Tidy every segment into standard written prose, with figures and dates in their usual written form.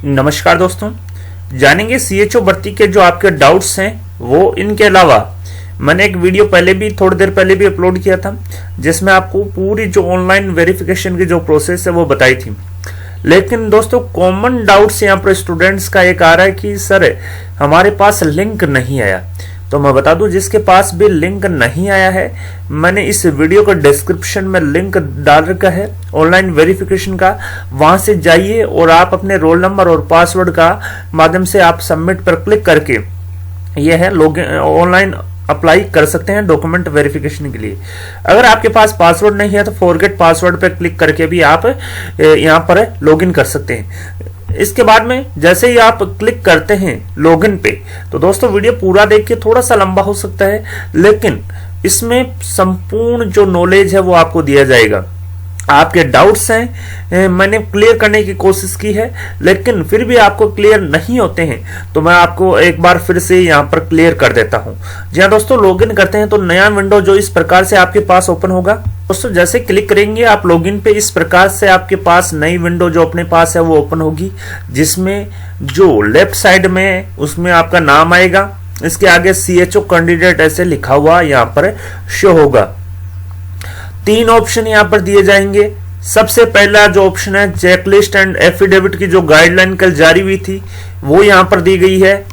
नमस्कार दोस्तों, जानेंगे सीएचओ भर्ती के जो आपके डाउट्स हैं वो। इनके अलावा मैंने एक वीडियो पहले भी थोड़ी देर पहले भी अपलोड किया था जिसमें आपको पूरी जो ऑनलाइन वेरिफिकेशन की जो प्रोसेस है वो बताई थी। लेकिन दोस्तों कॉमन डाउट्स यहाँ पर स्टूडेंट्स का एक आ रहा है कि सर हमारे पास लिंक नहीं आया। तो मैं बता दूं, जिसके पास भी लिंक नहीं आया है मैंने इस वीडियो का डिस्क्रिप्शन में लिंक डाल रखा है ऑनलाइन वेरिफिकेशन का। वहां से जाइए और आप अपने रोल नंबर और पासवर्ड का माध्यम से आप सबमिट पर क्लिक करके यह है लॉगिन ऑनलाइन अप्लाई कर सकते हैं डॉक्यूमेंट वेरिफिकेशन के लिए। अगर आपके पास पासवर्ड नहीं है तो फॉरगेट पासवर्ड पर क्लिक करके भी आप यहां पर लॉगिन कर सकते हैं। इसके बाद में जैसे ही आप क्लिक करते हैं लॉगिन पे, तो दोस्तों वीडियो पूरा देखिए, थोड़ा सा लंबा हो सकता है लेकिन इसमें संपूर्ण जो नॉलेज है वो आपको दिया जाएगा। आपके डाउट्स हैं मैंने क्लियर करने की कोशिश की है, लेकिन फिर भी आपको क्लियर नहीं होते हैं तो मैं आपको एक बार फिर से यहाँ पर क्लियर कर देता हूँ। जी हाँ दोस्तों, लॉगिन करते हैं तो नया विंडो जो इस प्रकार से आपके पास ओपन होगा। दोस्तों जैसे क्लिक करेंगे आप लॉगिन पे, इस प्रकार से आपके पास नई विंडो जो अपने पास है वो ओपन होगी, जिसमें जो लेफ्ट साइड में उसमें आपका नाम आएगा, इसके आगे सीएचओ कैंडिडेट ऐसे लिखा हुआ यहाँ पर शो होगा। 3 ऑप्शन यहाँ पर दिए जाएंगे। सबसे पहला जो ऑप्शन है चेकलिस्ट एंड एफिडेविट की जो गाइडलाइन कल जारी हुई थी वो यहाँ पर दी गई है।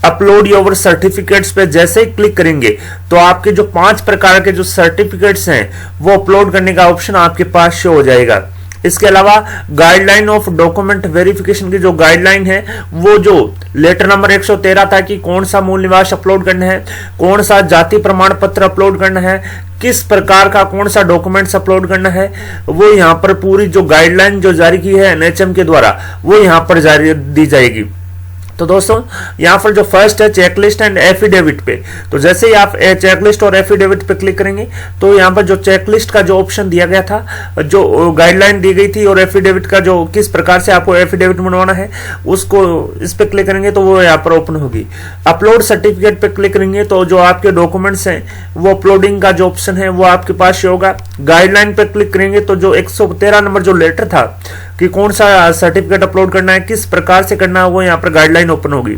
अपलोड योर सर्टिफिकेट्स पे जैसे ही क्लिक करेंगे तो आपके जो 5 प्रकार के जो सर्टिफिकेट्स हैं वो अपलोड करने का ऑप्शन आपके पास शो हो जाएगा। इसके अलावा गाइडलाइन ऑफ डॉक्यूमेंट वेरिफिकेशन की जो गाइडलाइन है वो जो लेटर नंबर 113 था कि कौन सा मूल निवास अपलोड करना है, कौन सा जाति प्रमाण पत्र अपलोड करना है, किस प्रकार का कौन सा डॉक्यूमेंट्स अपलोड करना है, वो यहाँ पर पूरी जो गाइडलाइन जो जारी की है एनएचएम के द्वारा वो यहाँ पर जारी दी जाएगी। तो दोस्तों यहाँ पर जो फर्स्ट है चेकलिस्ट एंड एफिडेविट पे, तो जैसे ही आप चेकलिस्ट और एफिडेविट पे क्लिक करेंगे तो यहाँ पर जो चेकलिस्ट का जो ऑप्शन दिया गया था, जो गाइडलाइन दी गई थी, और एफिडेविट का जो किस प्रकार से आपको एफिडेविट बनवाना है उसको इस पे क्लिक करेंगे तो वो यहाँ पर ओपन होगी। अपलोड सर्टिफिकेट पे क्लिक करेंगे तो जो आपके डॉक्यूमेंट्स हैं वो अपलोडिंग का जो ऑप्शन है वो आपके पास होगा। गाइडलाइन पे क्लिक करेंगे तो जो 113 नंबर जो लेटर था कि कौन सा सर्टिफिकेट अपलोड करना है, किस प्रकार से करना है, वो यहाँ पर गाइडलाइन ओपन होगी।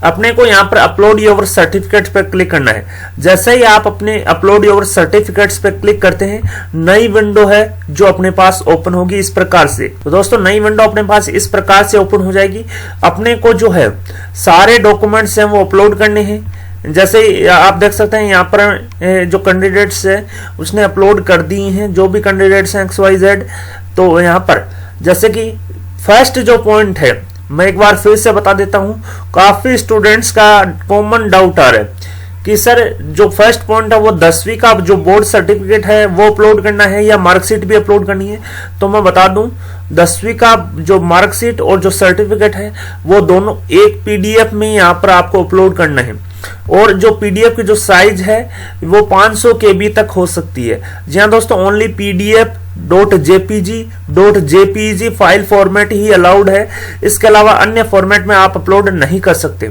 अपने को यहाँ पर अपलोड योर सर्टिफिकेट्स पर क्लिक करना है। जैसे ही आप अपने अपलोड योर सर्टिफिकेट्स पर क्लिक करते हैं नई विंडो है जो अपने पास ओपन होगी इस प्रकार से। तो दोस्तों नई विंडो अपने पास इस प्रकार से ओपन हो जाएगी। अपने को जो है सारे डॉक्यूमेंट्स हैं वो अपलोड करने हैं। जैसे आप देख सकते हैं यहाँ पर जो कैंडिडेट्स है उसने अपलोड कर दी हैं, जो भी कैंडिडेट्स हैं XYZ। तो यहाँ पर जैसे कि फर्स्ट जो पॉइंट है मैं एक बार फिर से बता देता हूँ, काफी स्टूडेंट्स का कॉमन डाउट आ रहा है कि सर जो फर्स्ट पॉइंट है वो 10वीं का जो बोर्ड सर्टिफिकेट है वो अपलोड करना है या मार्कशीट भी अपलोड करनी है। तो मैं बता दूं 10वीं का जो मार्कशीट और जो सर्टिफिकेट है वो दोनों एक पीडीएफ में यहाँ पर आपको अपलोड करना है, और जो पीडीएफ की जो साइज है वो 500 KB तक हो सकती है। जी हाँ दोस्तों, ओनली pdf.jpg फाइल फॉर्मेट ही अलाउड है। इसके अलावा अन्य फॉर्मेट में आप अपलोड नहीं कर सकते।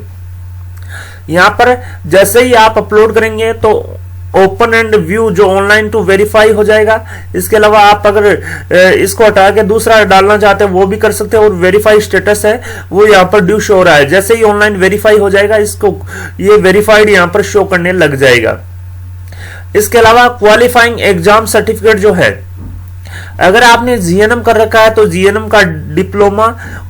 यहाँ पर जैसे ही आप अपलोड करेंगे तो ओपन एंड व्यू जो ऑनलाइन टू वेरीफाई हो जाएगा। इसके अलावा आप अगर इसको हटा के दूसरा डालना चाहते हैं वो भी कर सकते हैं, और वेरीफाई स्टेटस है वो यहाँ पर ड्यू शो हो रहा है। जैसे ही ऑनलाइन वेरीफाई हो जाएगा इसको ये वेरीफाइड यहाँ पर शो करने लग जाएगा। इसके अलावा क्वालिफाइंग एग्जाम सर्टिफिकेट जो है, अगर आपने जीएनएम कर रखा है तो जीएनएम का डिप्लोमा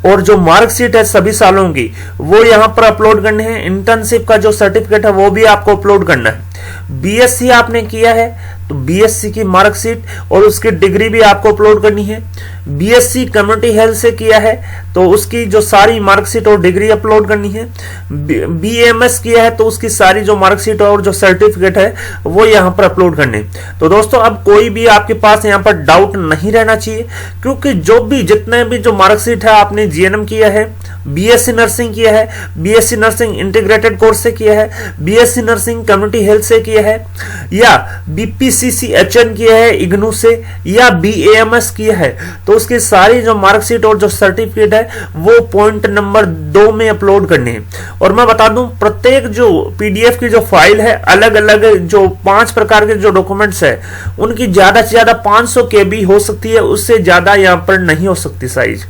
और जो मार्कशीट है सभी सालों की वो यहाँ पर अपलोड करने हैं। इंटर्नशिप का जो सर्टिफिकेट है वो भी आपको अपलोड करना है। बीएससी आपने किया है तो बीएससी की मार्कशीट और उसकी डिग्री भी आपको अपलोड करनी है। बीएससी कम्युनिटी हेल्थ से किया है तो उसकी जो सारी मार्कशीट और डिग्री अपलोड करनी है। बीएमएस किया है तो उसकी सारी जो मार्कशीट और जो सर्टिफिकेट है वो यहाँ पर अपलोड करने। तो दोस्तों अब कोई भी आपके पास यहाँ पर डाउट नहीं रहना चाहिए, क्योंकि जो भी जितने भी जो मार्कशीट है आपने जीएनएम किया है, बीएससी नर्सिंग किया है, बीएससी नर्सिंग इंटीग्रेटेड कोर्स से किया है, बीएससी नर्सिंग कम्युनिटी हेल्थ से किया है, या बीपीसीसीएचएन किया है इग्नू से, या बीएएमएस किया है, तो उसकी सारी जो मार्कशीट और जो सर्टिफिकेट है वो पॉइंट नंबर 2 में अपलोड करने हैं। और मैं बता दूं प्रत्येक जो पीडीएफ की जो फाइल है अलग अलग जो 5 प्रकार के जो डॉक्यूमेंट्स है उनकी ज्यादा से ज्यादा 500 KB हो सकती है, उससे ज्यादा यहाँ पर नहीं हो सकती साइज।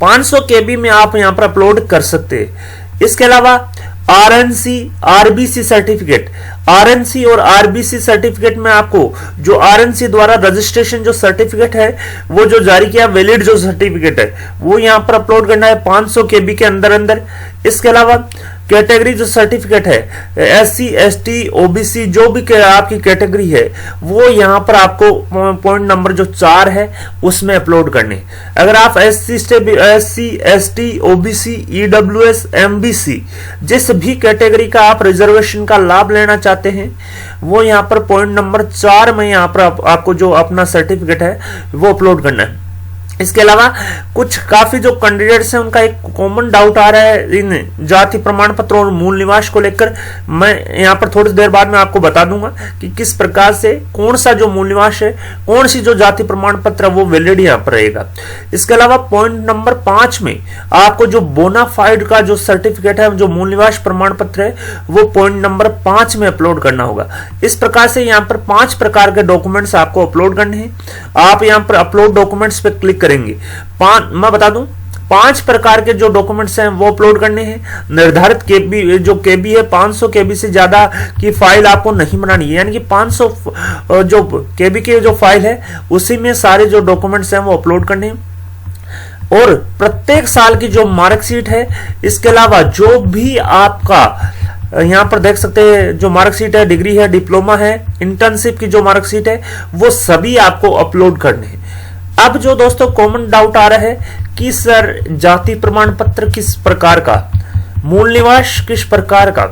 500 KB में आप यहां पर अपलोड कर सकते हैं। इसके अलावा आरएनसी आरबीसी सर्टिफिकेट, आरएनसी और आरबीसी सर्टिफिकेट में आपको जो आरएनसी द्वारा रजिस्ट्रेशन जो सर्टिफिकेट है वो जो जारी किया वैलिड जो सर्टिफिकेट है वो यहां पर अपलोड करना है 500 KB के अंदर अंदर। इसके अलावा कैटेगरी जो सर्टिफिकेट है एससी एसटी ओबीसी जो भी आपकी कैटेगरी है वो यहां पर आपको पॉइंट नंबर जो 4 है उसमें अपलोड करने। अगर आप SC ST OBC EWS MBC जिस भी कैटेगरी का आप रिजर्वेशन का लाभ लेना चाहते हैं वो यहां पर पॉइंट नंबर 4 में यहां पर आपको जो अपना सर्टिफिकेट है वो अपलोड करना है। इसके अलावा कुछ काफी जो कैंडिडेट्स हैं उनका एक कॉमन डाउट आ रहा है इन जाति प्रमाण पत्र और मूल निवास को लेकर। मैं यहां पर थोड़ी देर बाद में आपको बता दूंगा कि किस प्रकार से कौन सा जो मूल निवास है कौन सी जो जाति प्रमाण पत्र वो वैलिड यहां पर रहेगा। इसके अलावा पॉइंट नंबर 5 में आपको जो बोनाफाइड का जो सर्टिफिकेट है जो मूल निवास प्रमाण पत्र है वो पॉइंट नंबर 5 में अपलोड करना होगा। इस प्रकार से यहां पर 5 प्रकार के डॉक्यूमेंट्स आपको अपलोड करने हैं। आप यहां पर अपलोड डॉक्यूमेंट्स पे क्लिक करेंगे। मैं बता दूं 5 प्रकार के जो डॉक्यूमेंट्स हैं वो अपलोड करने हैं। निर्धारित केबी जो केबी है 500 केबी से ज्यादा की फाइल आपको नहीं बनानी है, यानी कि 500 जो केबी की जो फाइल है उसी में सारे जो डॉक्यूमेंट्स हैं वो अपलोड करने हैं। और प्रत्येक साल की जो मार्कशीट है, इसके अलावा जो भी आपका यहां पर देख सकते हैं जो मार्कशीट है, डिग्री है, डिप्लोमा है, इंटर्नशिप की जो मार्कशीट है वो सभी आपको अपलोड करने हैं। अब जो दोस्तों कॉमन डाउट आ रहा है कि सर जाति प्रमाण पत्र किस प्रकार का, मूल निवास किस प्रकार का,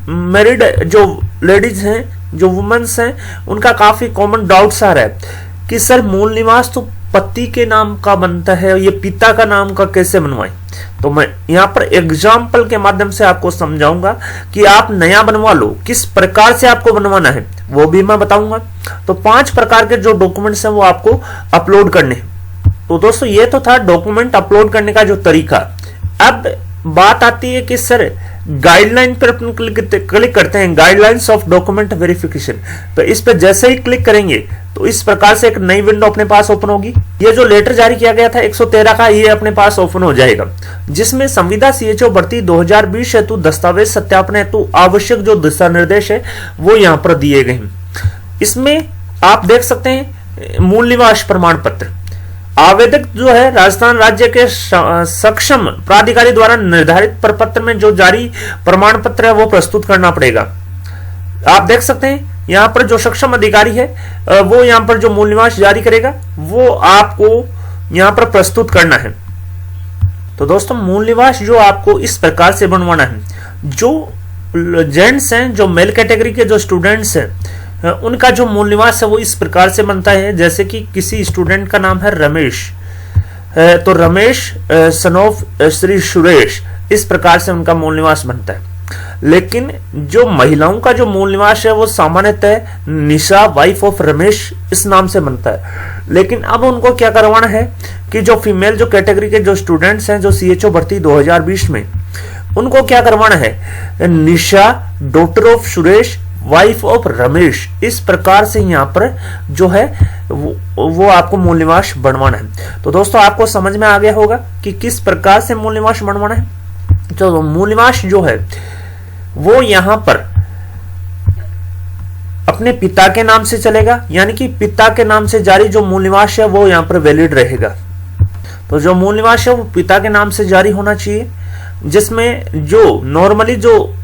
मैरिड जो लेडीज हैं जो वुमेन्स हैं उनका काफी कॉमन डाउट्स आ रहा है कि सर मूल निवास तो पति के नाम का बनता है, ये पिता का नाम का कैसे बनवाएं। तो मैं यहां पर एग्जाम्पल के माध्यम से आपको समझाऊंगा कि आप नया बनवा लो, किस प्रकार से आपको बनवाना है वो भी मैं बताऊंगा। तो 5 प्रकार के जो डॉक्यूमेंट्स हैं वो आपको अपलोड करने हैं। तो दोस्तों ये तो था डॉक्यूमेंट अपलोड करने का जो तरीका। अब बात आती है कि सर गाइडलाइन पर अपन क्लिक करते हैं, गाइडलाइंस ऑफ डॉक्यूमेंट वेरिफिकेशन। तो इस पर जैसे ही क्लिक करेंगे तो इस प्रकार से एक नई विंडो अपने पास ओपन होगी। ये जो लेटर जारी किया गया था 113 का ये अपने पास ओपन हो जाएगा, जिसमें संविदा सीएचओ भर्ती 2020 हेतु दस्तावेज सत्यापन हेतु आवश्यक जो दिशा निर्देश है वो यहाँ पर दिए गए हैं। इसमें आप देख सकते हैं मूल निवास प्रमाण पत्र आवेदक जो है राजस्थान राज्य के सक्षम प्राधिकारी द्वारा निर्धारित प्रपत्र में जो जारी प्रमाण पत्र है वो प्रस्तुत करना पड़ेगा। आप देख सकते हैं यहाँ पर जो सक्षम अधिकारी है वो यहाँ पर जो मूल निवास जारी करेगा वो आपको यहाँ पर प्रस्तुत करना है। तो दोस्तों मूल निवास जो आपको इस प्रकार से बनवाना है, जो जेंट्स हैं जो मेल कैटेगरी के जो स्टूडेंट्स हैं उनका जो मूल निवास है वो इस प्रकार से बनता है। जैसे कि किसी स्टूडेंट का नाम है रमेश, तो रमेश सन ऑफ श्री सुरेश, इस प्रकार से उनका मूल निवास बनता है। लेकिन जो महिलाओं का जो मूल निवास है वो सामान्यतः निशा वाइफ ऑफ रमेश इस नाम से बनता है। लेकिन अब उनको क्या करवाना है कि जो फीमेल जो कैटेगरी के जो स्टूडेंट्स हैं जो सीएचओ भर्ती 2020 में, उनको क्या करवाना है Nisha daughter of Suresh wife of Ramesh, इस प्रकार से यहाँ पर जो है वो आपको मूल निवास बनवाना है। तो दोस्तों आपको समझ में आ गया होगा कि किस प्रकार से मूल निवास बनवाना है। तो मूल निवास जो है वो यहाँ पर अपने पिता के नाम से चलेगा, यानी कि पिता के नाम से जारी जो मूल निवास है वो यहाँ पर वैलिड रहेगा। तो जो मूल निवास है वो पिता के नाम से जारी होना चाहिए, जिसमें जो नॉर्मली जो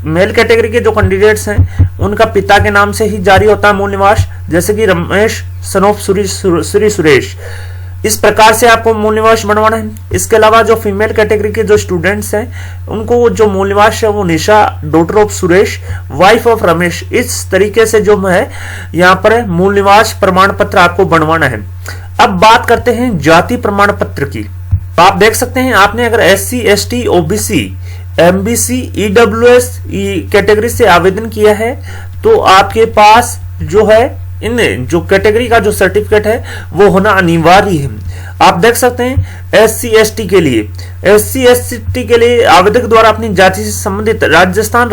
मेल कैटेगरी के जो कैंडिडेट्स हैं उनका पिता के नाम से ही जारी होता है मूल निवास, जैसे कि रमेश सन ऑफ श्री सुरेश, इस प्रकार से आपको मूल निवास बनवाना है। इसके अलावा जो फीमेल कैटेगरी के जो स्टूडेंट्स हैं उनको जो मूल निवास है वो Nisha daughter of Suresh wife of Ramesh, इस तरीके से जो है यहाँ पर मूल निवास प्रमाण पत्र आपको बनवाना है। अब बात करते हैं जाति प्रमाण पत्र की। आप देख सकते हैं आपने अगर SC ST OBC MBC EWS category से आवेदन किया है तो आपके पास जो है इन जो कैटेगरी का जो सर्टिफिकेट है वो होना अनिवार्य है। आप देख सकते हैं SC/ST के लिए, SC/ST के लिए आवेदक द्वारा अपनी जाति से संबंधित राजस्थान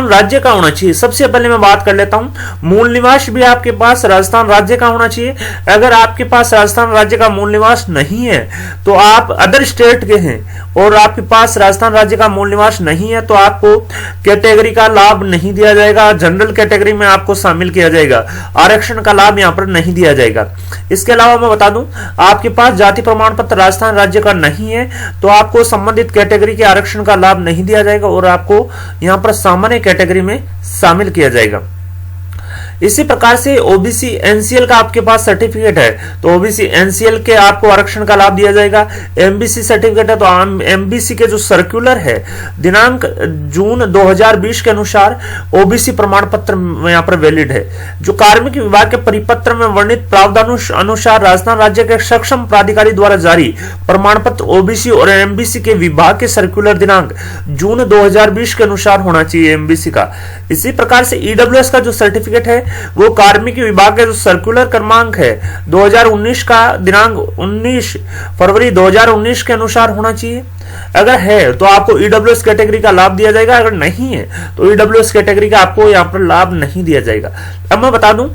राज्य का होना चाहिए। सबसे पहले मैं बात कर लेता हूं, मूल निवास भी आपके पास राजस्थान राज्य का होना चाहिए। अगर आपके पास राजस्थान राज्य का मूल निवास नहीं है तो आप अदर स्टेट के हैं और आपके पास राजस्थान राज्य का मूल निवास नहीं है तो आपको कैटेगरी का लाभ नहीं दिया जाएगा, जनरल कैटेगरी में आपको शामिल किया जाएगा, आरक्षण का लाभ यहां पर नहीं दिया जाएगा। इसके अलावा मैं बता दूं, आपके पास जाति प्रमाण पत्र राजस्थान राज्य का नहीं है तो आपको संबंधित कैटेगरी के आरक्षण का लाभ नहीं दिया जाएगा और आपको यहां पर सामान्य कैटेगरी में शामिल किया जाएगा। इसी प्रकार से ओबीसी एनसीएल का आपके पास सर्टिफिकेट है तो ओबीसी एनसीएल के आपको आरक्षण का लाभ दिया जाएगा। एमबीसी सर्टिफिकेट है तो एमबीसी के जो सर्कुलर है दिनांक जून 2020 के अनुसार ओबीसी प्रमाण पत्र यहां पर वैलिड है। जो कार्मिक विभाग के परिपत्र में वर्णित प्रावधानों अनुसार राजस्थान राज्य के सक्षम प्राधिकारी द्वारा जारी प्रमाण पत्र ओबीसी और एमबीसी के विभाग के सर्कुलर दिनांक जून 2020 के अनुसार होना चाहिए एमबीसी का। इसी प्रकार से ईडब्ल्यूएस का जो सर्टिफिकेट है वो कार्मिक विभाग का जो सर्कुलर क्रमांक है 2019 का दिनांक 19 फरवरी 2019 के अनुसार होना चाहिए। अगर है तो आपको ईडब्ल्यूएस कैटेगरी का लाभ दिया जाएगा, अगर नहीं है तो ईडब्ल्यूएस कैटेगरी का आपको यहां पर लाभ नहीं दिया जाएगा। अब मैं बता दूं,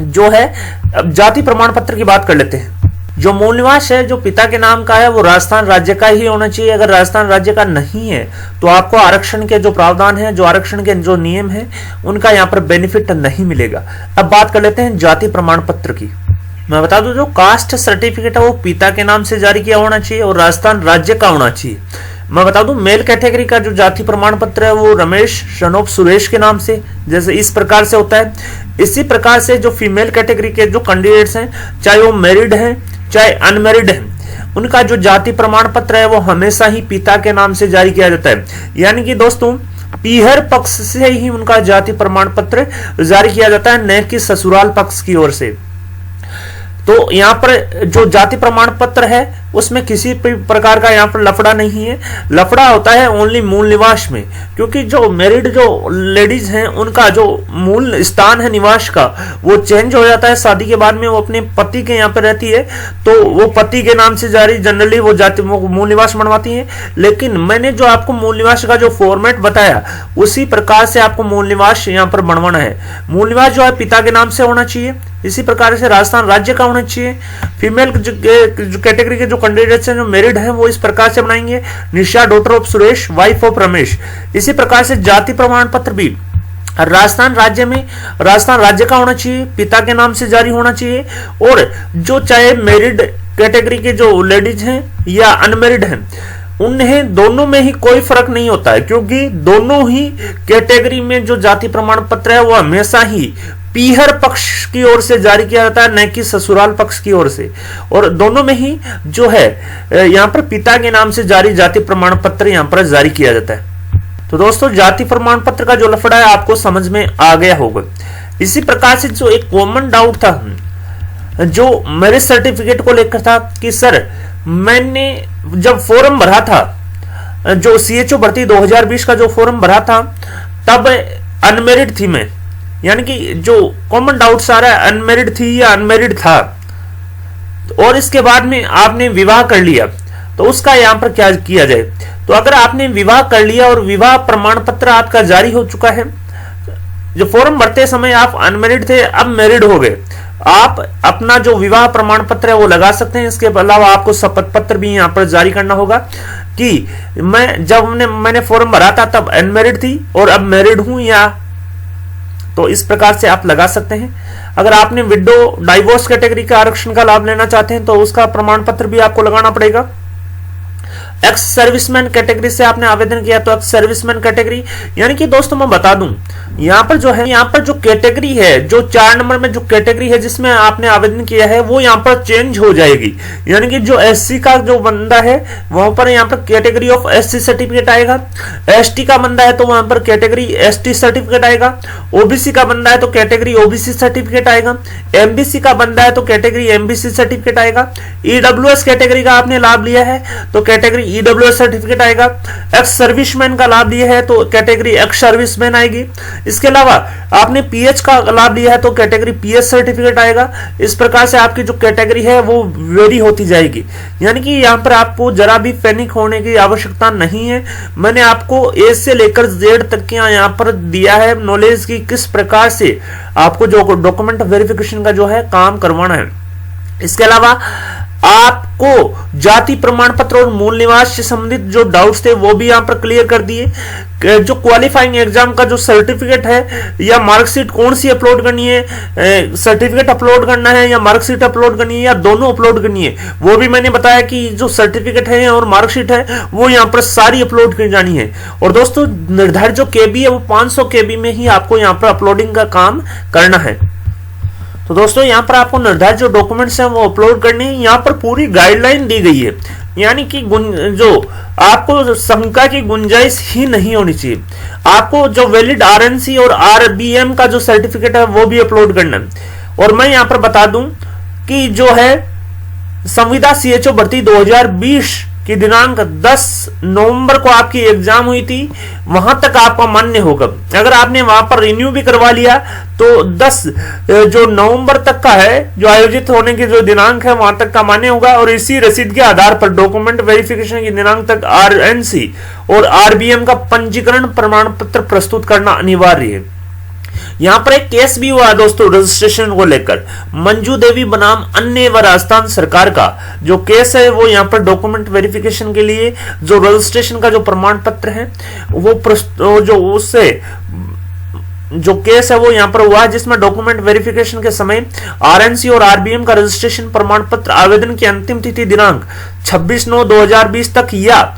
जो है अब जाति प्रमाण पत्र की बात कर लेते हैं। जो मूल निवास है जो पिता के नाम का है वो राजस्थान राज्य का ही होना चाहिए। अगर राजस्थान राज्य का नहीं है तो आपको आरक्षण के जो प्रावधान है, जो आरक्षण के जो नियम है, उनका यहाँ पर बेनिफिट नहीं मिलेगा। अब बात कर लेते हैं जाति प्रमाण पत्र की। मैं बता दूं, जो कास्ट सर्टिफिकेट है वो पिता के नाम से जारी किया होना चाहिए और राजस्थान राज्य का होना चाहिए। मैं बता दूं, मेल कैटेगरी का जो जाति प्रमाण पत्र है वो रमेश शनोप सुरेश के नाम से, जैसे इस प्रकार से होता है। इसी प्रकार से जो फीमेल कैटेगरी के जो कैंडिडेट्स हैं, चाहे वो मैरिड हैं चाहे अनमैरिड है, उनका जो जाति प्रमाण पत्र है वो हमेशा ही पिता के नाम से जारी किया जाता है। यानी कि दोस्तों पीहर पक्ष से ही उनका जाति प्रमाण पत्र जारी किया जाता है, न कि ससुराल पक्ष की ओर से। तो यहाँ पर जो जाति प्रमाण पत्र है उसमें किसी प्रकार का यहाँ पर लफड़ा नहीं है। लफड़ा होता है ओनली मूल निवास में, क्योंकि जो मैरिड जो लेडीज हैं उनका जो मूल स्थान है निवास का वो चेंज हो जाता है शादी के बाद में। वो अपने पति के यहाँ पे रहती है तो वो पति के नाम से जारी जनरली वो जाति मूल निवास बनवाती है। लेकिन मैंने जो आपको मूल निवास का जो फॉर्मेट बताया उसी प्रकार से आपको मूल निवास यहाँ पर बनवाना है। मूल निवास जो है पिता के नाम से होना चाहिए। इसी प्रकार से राजस्थान राज्य का होना चाहिए। फीमेल जो कैटेगरी के जो कैंडिडेट्स हैं जो मैरिड हैं वो इस प्रकार से बनाएंगे, Nisha daughter of Suresh wife of Ramesh. इसी प्रकार से जाति प्रमाण पत्र भी राजस्थान राज्य में राजस्थान राज्य का होना चाहिए, पिता के नाम से जारी होना चाहिए। और जो चाहे मैरिड कैटेगरी के जो लेडीज हैं या अनमैरिड हैं उन्हें दोनों में ही कोई फर्क नहीं होता है, क्योंकि दोनों ही कैटेगरी में जो जाति प्रमाण पत्र है वो हमेशा ही पीहर पक्ष की ओर से जारी किया जाता है, न कि ससुराल पक्ष की ओर से। और दोनों में ही जो है यहाँ पर पिता के नाम से जारी जाति प्रमाण पत्र यहाँ पर जारी किया जाता है। तो दोस्तों जाति प्रमाण पत्र का जो लफड़ा है आपको समझ में आ गया होगा। इसी प्रकार से जो एक कॉमन डाउट था जो मैरिज सर्टिफिकेट को लेकर था कि सर मैंने जब फॉर्म भरा था, जो सीएचओ भर्ती 2020 का जो फॉर्म भरा था तब अनमेरिड थी मैं, यानी कि जो कॉमन डाउट्स आ रहा है अनमेरिड थी या अनमेरिड था, और इसके बाद में आपने विवाह कर लिया तो उसका यहां पर क्या किया जाए। तो अगर आपने विवाह कर लिया और विवाह प्रमाण पत्र आपका जारी हो चुका है, जो फॉर्म भरते समय आप अनमेरिड थे अब मैरिड हो गए, आप अपना जो विवाह प्रमाण पत्र है वो लगा सकते हैं। इसके अलावा आपको शपथ पत्र भी यहाँ पर जारी करना होगा कि मैंने फॉर्म भरा था तब अनमेरिड थी और अब मैरिड हूं, या तो इस प्रकार से आप लगा सकते हैं। अगर आपने विडो डाइवोर्स कैटेगरी का आरक्षण का लाभ लेना चाहते हैं तो उसका प्रमाण पत्र भी आपको लगाना पड़ेगा। एक्स सर्विसमैन कैटेगरी से आपने आवेदन किया तो एक्स सर्विसमैन कैटेगरी, यानी कि दोस्तों मैं बता दूं यहाँ पर जो है, यहाँ पर जो कैटेगरी है, जो 4 नंबर में जो कैटेगरी है जिसमें आपने आवेदन किया है वो यहाँ पर चेंज हो जाएगी। यानी कि जो एससी का जो बंदा है वहां पर यहाँ पर कैटेगरी ऑफ एससी सर्टिफिकेट आएगा, एसटी का बंदा है तो वहां पर कैटेगरी एसटी सर्टिफिकेट आएगा, ओबीसी का बंदा है तो कैटेगरी ओबीसी सर्टिफिकेट आएगा, एमबीसी का बंदा है तो कैटेगरी एमबीसी सर्टिफिकेट आएगा, ईडब्ल्यूएस कैटेगरी का आपने लाभ लिया है तो कैटेगरी ईडब्ल्यूएस सर्टिफिकेट आएगा। एक्स सर्विसमैन का लाभ लिया है तो कैटेगरी एक्स सर्विसमैन आएगी। इसके अलावा आपने पीएच का लाभ लिया है तो कैटेगरी पीएच सर्टिफिकेट आएगा। इस प्रकार से आपकी जो कैटेगरी है वो वेरी होती जाएगी, यानी कि यहाँ पर आपको जरा भी पैनिक होने की आवश्यकता नहीं है। मैंने आपको ए से लेकर जेड तक के यहाँ पर दिया है नॉलेज की किस प्रकार से आपको जो डॉक्यूमेंट वेरिफिकेशन का जो है काम करवाना है। इसके अलावा आपको जाति प्रमाण पत्र और मूल निवास से संबंधित जो डाउट्स थे वो भी यहां पर क्लियर कर दिए। जो क्वालिफाइंग एग्जाम का जो सर्टिफिकेट है या मार्कशीट कौन सी अपलोड करनी है, सर्टिफिकेट अपलोड करना है या मार्कशीट अपलोड करनी है या दोनों अपलोड करनी है, वो भी मैंने बताया कि जो सर्टिफिकेट है और मार्कशीट है वो यहां पर सारी अपलोड की जानी है। और दोस्तों निर्धारित जो केबी है वो 500 केबी में ही आपको यहां पर अपलोडिंग का काम करना है। तो दोस्तों यहाँ पर आपको निर्धारित जो डॉक्यूमेंट्स हैं वो अपलोड करने हैं। यहाँ पर पूरी गाइडलाइन दी गई है, यानी कि जो आपको शंका की गुंजाइश ही नहीं होनी चाहिए। आपको जो वैलिड आरएनसी और आरबीएम का जो सर्टिफिकेट है वो भी अपलोड करना है। और मैं यहाँ पर बता दूं कि जो है संविदा सीएचओ भर्ती 2020 की दिनांक 10 नवंबर को आपकी एग्जाम हुई थी, वहां तक आपका मान्य होगा। अगर आपने वहां पर रिन्यू भी करवा लिया तो 10 जो नवंबर तक का है जो आयोजित होने की जो दिनांक है वहां तक का मान्य होगा। और इसी रसीद के आधार पर डॉक्यूमेंट वेरिफिकेशन की दिनांक तक आरएनसी और आरबीएम का पंजीकरण प्रमाण पत्र प्रस्तुत करना अनिवार्य है। यहां पर एक केस भी हुआ दोस्तों रजिस्ट्रेशन को लेकर, मंजू देवी बनाम अन्य व राजस्थान सरकार का जो केस है वो यहां पर डॉक्यूमेंट वेरिफिकेशन के लिए जो रजिस्ट्रेशन का जो प्रमाण पत्र है वो जो उससे जो केस है वो यहां पर हुआ है, जिसमें डॉक्यूमेंट वेरिफिकेशन के समय आरएनसी और आरबीएम का रजिस्ट्रेशन प्रमाण पत्र आवेदन की अंतिम तिथि दिनांक 26/9/2020 तक या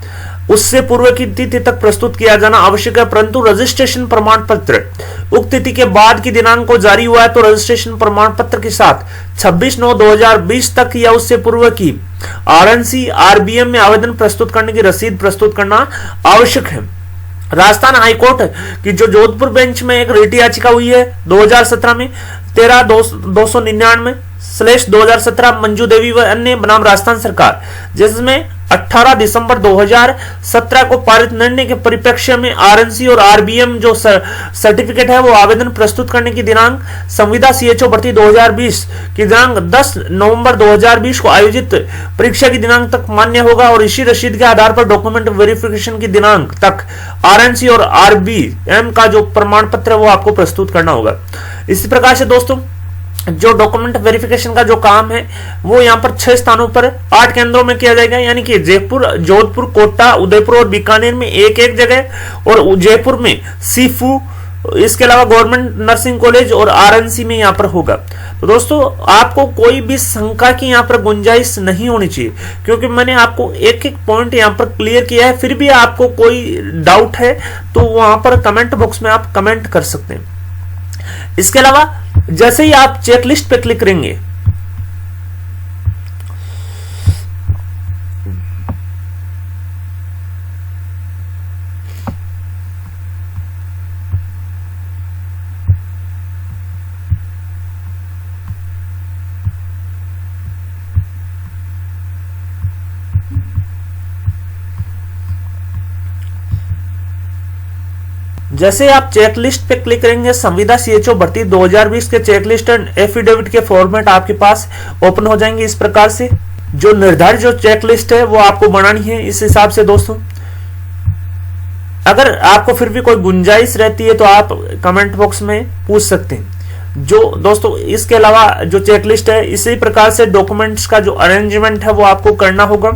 उससे पूर्व की तिथि तक प्रस्तुत किया जाना आवश्यक है। परंतु रजिस्ट्रेशन प्रमाण पत्र उक्त तिथि के बाद की दिनांक को जारी हुआ है तो रजिस्ट्रेशन प्रमाण पत्र के साथ 26/9/2020 तक या उससे पूर्व की आरएनसी आरबीएम में आवेदन प्रस्तुत करने की रसीद प्रस्तुत करना आवश्यक है। राजस्थान हाईकोर्ट की जो जोधपुर बेंच में एक रिट याचिका हुई है 2017 में 13/299/2017 मंजू देवी व अन्य बनाम राजस्थान सरकार, जिसमें 18 दिसंबर 2017 को पारित निर्णय के परिप्रेक्ष्य में आरएनसी और आरबीएम जो सर्टिफिकेट है वो आवेदन प्रस्तुत करने की दिनांक संविदा सीएचओ भर्ती 2020 की दिनांक 10 नवंबर 2020 को आयोजित परीक्षा की दिनांक तक मान्य होगा। और इसी रसीद के आधार पर डॉक्यूमेंट वेरिफिकेशन की दिनांक तक आरएनसी और आरबीएम का जो प्रमाण पत्र है वो आपको प्रस्तुत करना होगा। इसी प्रकार से दोस्तों जो डॉक्यूमेंट वेरिफिकेशन का जो काम है वो यहाँ पर 6 स्थानों पर 8 केंद्रों में किया जाएगा, यानी कि जयपुर, जोधपुर, कोटा, उदयपुर और बीकानेर में एक एक जगह और जयपुर में सीफू, इसके अलावा गवर्नमेंट नर्सिंग कॉलेज और आरएनसी में यहाँ पर होगा। तो दोस्तों आपको कोई भी शंका की यहाँ पर गुंजाइश नहीं होनी चाहिए, क्योंकि मैंने आपको एक एक पॉइंट यहाँ पर क्लियर किया है। फिर भी आपको कोई डाउट है तो वहां पर कमेंट बॉक्स में आप कमेंट कर सकते हैं। इसके अलावा जैसे ही आप चेकलिस्ट पे क्लिक करेंगे जैसे आप चेकलिस्ट पे क्लिक करेंगे संविदा सीएचओ भर्ती 2020 के चेकलिस्ट एंड एफिडेविट के फॉर्मेट आपके पास ओपन हो जाएंगे। इस प्रकार से जो निर्धारित जो चेकलिस्ट है वो आपको बनानी है। इस हिसाब से दोस्तों अगर आपको फिर भी कोई गुंजाइश रहती है तो आप कमेंट बॉक्स में पूछ सकते हैं। जो दोस्तों इसके अलावा जो चेकलिस्ट है इसी प्रकार से डॉक्यूमेंट्स का जो अरेंजमेंट है वो आपको करना होगा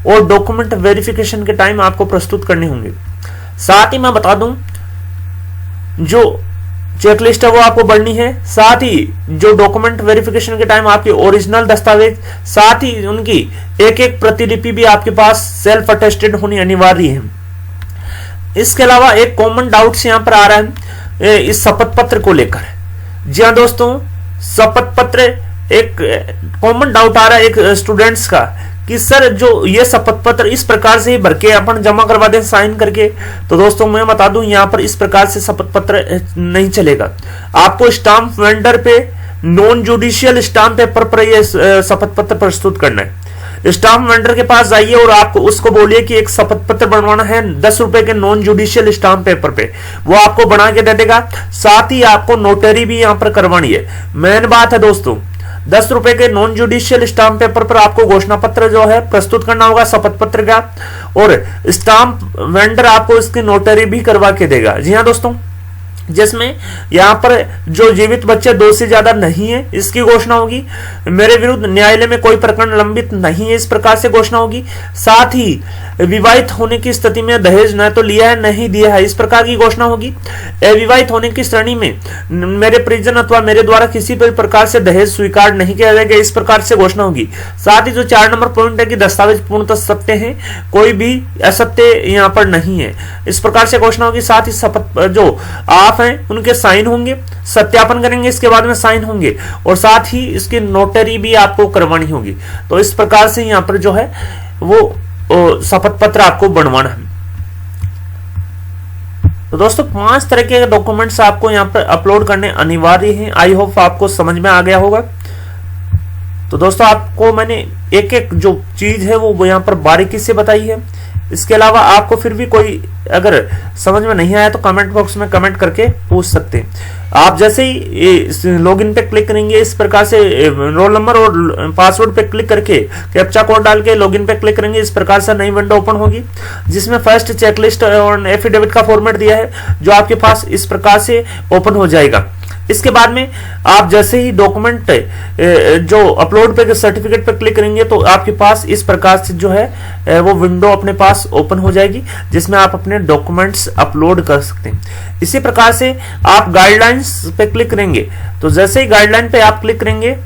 और डॉक्यूमेंट वेरिफिकेशन के टाइम आपको प्रस्तुत करने होंगे। साथ ही मैं बता दूं जो चेकलिस्ट है वो आपको बढ़नी है, साथ ही जो डॉक्यूमेंट वेरिफिकेशन के टाइम आपके ओरिजिनल दस्तावेज, साथ ही उनकी एक एक प्रतिलिपि भी आपके पास सेल्फ अटेस्टेड होनी अनिवार्य है। इसके अलावा एक कॉमन डाउट्स यहां पर आ रहा है इस शपथ पत्र को लेकर। जी हाँ दोस्तों, शपथ पत्र एक कॉमन डाउट आ रहा है एक स्टूडेंट्स का कि सर जो ये शपथ पत्र इस प्रकार से ही भर के अपन जमा करवा दें साइन करके। तो दोस्तों मैं बता दूं यहाँ पर इस प्रकार से शपथ पत्र नहीं चलेगा। आपको स्टाम्प वेंडर पे नॉन जुडिशियल स्टाम्प पेपर पर यह शपथ पत्र प्रस्तुत करना है। स्टाम्प वेंडर के पास जाइए और आपको उसको बोलिए कि एक शपथ पत्र बनवाना है 10 रुपए के नॉन जुडिशियल स्टाम्प पेपर पे, वो आपको बना के दे देगा। साथ ही आपको नोटरी भी यहां पर करवानी है। मेन बात है दोस्तों, 10 रुपए के नॉन जुडिशियल स्टाम्प पेपर पर आपको घोषणा पत्र जो है प्रस्तुत करना होगा शपथ पत्र का, और स्टाम्प वेंडर आपको इसकी नोटरी भी करवा के देगा। जी हाँ दोस्तों, जिसमें यहां पर जो जीवित बच्चे 2 से ज्यादा नहीं है इसकी घोषणा होगी। मेरे विरुद्ध न्यायालय में कोई प्रकरण लंबित नहीं है, इस प्रकार से घोषणा होगी। साथ ही विवाहित होने की स्थिति में दहेज न तो लिया है नहीं दिया है, इस प्रकार की घोषणा होगी। अविवाहित होने की श्रेणी में मेरे परिजन अथवा मेरे द्वारा किसी भी प्रकार से दहेज स्वीकार नहीं किया जाएगा, इस प्रकार से घोषणा होगी। साथ ही जो 4 नंबर पॉइंट है कि दस्तावेज पूर्णतः सत्य हैं, कोई भी असत्य यहाँ पर नहीं है, इस प्रकार से घोषणा होगी। साथ ही शपथ जो आप हैं उनके साइन होंगे, सत्यापन करेंगे, इसके बाद में साइन होंगे, और साथ ही इसकी नोटरी भी आपको करवानी होगी। तो इस प्रकार से यहाँ पर जो है वो शपथ पत्र आपको बनवाना है। तो दोस्तों 5 तरह के डॉक्यूमेंट्स आपको यहाँ पर अपलोड करने अनिवार्य हैं। आई होप आपको समझ में आ गया होगा। तो दोस्तों आपको मैंने एक एक जो चीज है वो यहाँ पर बारीकी से बताई है। इसके अलावा आपको फिर भी कोई अगर समझ में नहीं आया तो कमेंट बॉक्स में कमेंट करके पूछ सकते हैं। आप जैसे ही लॉगिन पे क्लिक करेंगे, इस प्रकार से रोल नंबर और पासवर्ड पे क्लिक करके कैप्चा कोड डाल के लॉगिन पे क्लिक करेंगे, इस प्रकार से नई विंडो ओपन होगी जिसमें फर्स्ट चेकलिस्ट और एफिडेविट का फॉर्मेट दिया है जो आपके पास इस प्रकार से ओपन हो जाएगा। इसके बाद में आप जैसे ही डॉक्यूमेंट जो अपलोड पे सर्टिफिकेट पे क्लिक करेंगे तो आपके पास इस प्रकार से जो है वो विंडो अपने पास ओपन हो जाएगी जिसमें आप अपने डॉक्यूमेंट्स अपलोड कर सकते हैं। इसी प्रकार से आप गाइडलाइंस पे क्लिक करेंगे तो जैसे ही गाइडलाइन पे आप क्लिक करेंगे,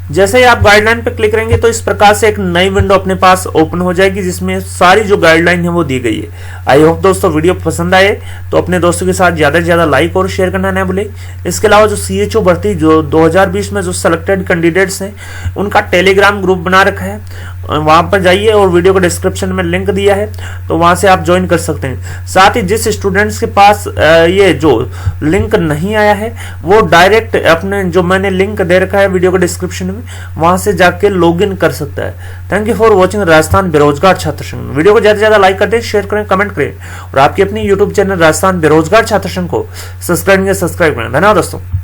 जैसे ही आप गाइडलाइन पे क्लिक करेंगे तो इस प्रकार से एक नई विंडो अपने पास ओपन हो जाएगी जिसमें सारी जो गाइडलाइन है वो दी गई है। आई होप दोस्तों वीडियो पसंद आए तो अपने दोस्तों के साथ ज्यादा से ज्यादा लाइक और शेयर करना ना भूले। इसके अलावा जो CHO भर्ती जो 2020 में जो सिलेक्टेड कैंडिडेट्स हैं उनका टेलीग्राम ग्रुप बना रखा है, वहां पर जाइए और वीडियो को डिस्क्रिप्शन में लिंक दिया है तो वहां से आप ज्वाइन कर सकते हैं। साथ ही जिस स्टूडेंट्स के पास ये जो लिंक नहीं आया है वो डायरेक्ट अपने जो मैंने लिंक दे रखा है वीडियो के डिस्क्रिप्शन में वहां से जाके लॉगिन कर सकता है। Thank you for watching Rajasthan बेरोजगार छात्र संघ। वीडियो को ज्यादा से ज्यादा लाइक कर दें, शेयर करें, कमेंट करें और आपकी अपनी यूट्यूब चैनल राजस्थान बेरोजगार छात्र संघ को सब्सक्राइब करें। धन्यवाद दोस्तों।